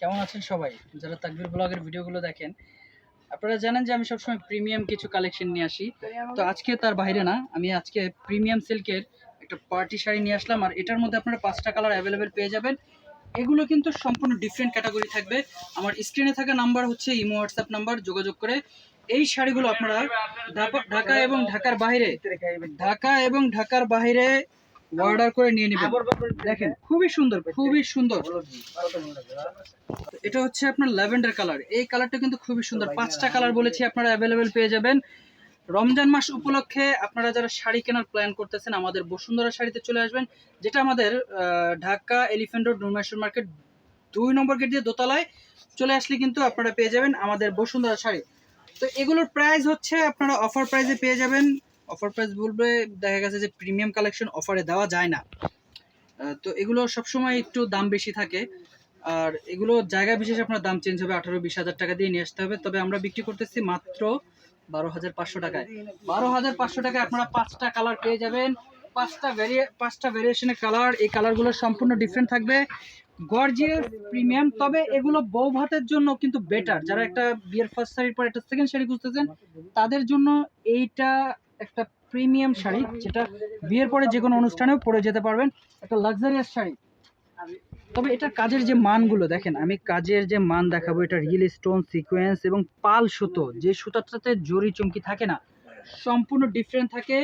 কেমন আছেন সবাই যারা তাকবীর ব্লগের ভিডিওগুলো দেখেন? আপনারা জানেন যে আমি সবসময় প্রিমিয়াম কিছু কালেকশন নিয়ে আসি। তো আজকে তার বাইরে না, আমি আজকে প্রিমিয়াম সিল্কের একটা পার্টি শাড়ি নিয়ে আসলাম। আর এটার মধ্যে আপনারা 5টা কালার অ্যাভেলেবেল পেয়ে যাবেন। এগুলো কিন্তু সম্পূর্ণ ডিফারেন্ট ক্যাটাগরি থাকবে। আমার স্ক্রিনে থাকা নাম্বার হচ্ছে ইমো হোয়াটসঅ্যাপ নাম্বার, যোগাযোগ করে এই শাড়িগুলো আপনারা ঢাকা এবং ঢাকার বাইরে অর্ডার করে নিয়ে নেবেন। দেখেন খুবই সুন্দর, খুবই সুন্দর। এটা হচ্ছে আপনার ল্যাভেন্ডার কালার। এই কালারটা কিন্তু খুবই সুন্দর। 5টা কালার বলেছি আপনারা অ্যাভেলেবেল পেয়ে যাবেন। রমজান মাস উপলক্ষে আপনারা যারা শাড়ি কেনার প্ল্যান করতেছেন আমাদের বসুন্ধরা শাড়িতে চলে আসবেন, যেটা আমাদের ঢাকা এলিফ্যান্ট রোড নুরমাইশুর মার্কেট 2 নম্বর গেট দিয়ে দোতলায় চলে আসলে কিন্তু আপনারা পেয়ে যাবেন আমাদের বসুন্ধরা শাড়ি। তো এগুলোর প্রাইস হচ্ছে আপনারা অফার প্রাইসে পেয়ে যাবেন। অফার প্রাইস বলবে দেখা গেছে যে প্রিমিয়াম কালেকশন অফারে দেওয়া যায় না। তো এগুলো সবসময় একটু দাম বেশি থাকে। আর এগুলো জায়গা বিশেষে আপনার দাম চেঞ্জ হবে। 18-20 হাজার টাকা দিয়ে নিয়ে আসতে হবে। তবে আমরা বিক্রি করতেছি মাত্র 12,500 টাকায়। 12,500 টাকায় আপনারা 5টা কালার পেয়ে যাবেন। 5টা ভেরিয়েশনের কালার। এই কালারগুলো সম্পূর্ণ ডিফারেন্ট থাকবে, গর্জিয়াস, প্রিমিয়াম। তবে এগুলো বউ ভাতের জন্য কিন্তু বেটার। যারা একটা বিয়ের ফার্স্ট শাড়ির পর একটা সেকেন্ড শাড়ি খুঁজতেছেন তাদের জন্য এইটা একটা প্রিমিয়াম শাড়ি, যেটা বিয়ের পরে যে কোনো অনুষ্ঠানেও পরে যেতে পারবেন। একটা লাক্সারিয়াস শাড়ি। তবে এটার কাজের যে মানগুলো দেখেন, আমি কাজের যে মান দেখাবো, এটা রিয়েল স্টোন সিকোয়েন্স এবং পাল সুতো, যে সুতাটাতে জরি চুমকি থাকে না, সম্পূর্ণ ডিফারেন্ট থাকে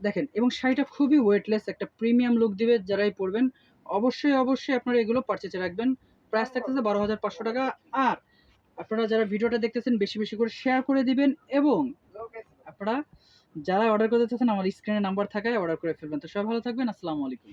দেখেন। এবং শাড়িটা খুবই ওয়েটলেস, একটা প্রিমিয়াম লুক দিবে যারাই পরবেন। অবশ্যই অবশ্যই আপনারা এগুলো পারচেজে রাখবেন। প্রাইস থাকতেছে 12,500 টাকা। আর আপনারা যারা ভিডিওটা দেখতেছেন বেশি বেশি করে শেয়ার করে দিবেন, এবং আপনারা যারা অর্ডার করতে চাচ্ছেন আমার স্ক্রিনে নাম্বার থাকায় অর্ডার করে ফেলবেন। তো সবাই ভালো থাকবেন। আসসালামু আলাইকুম।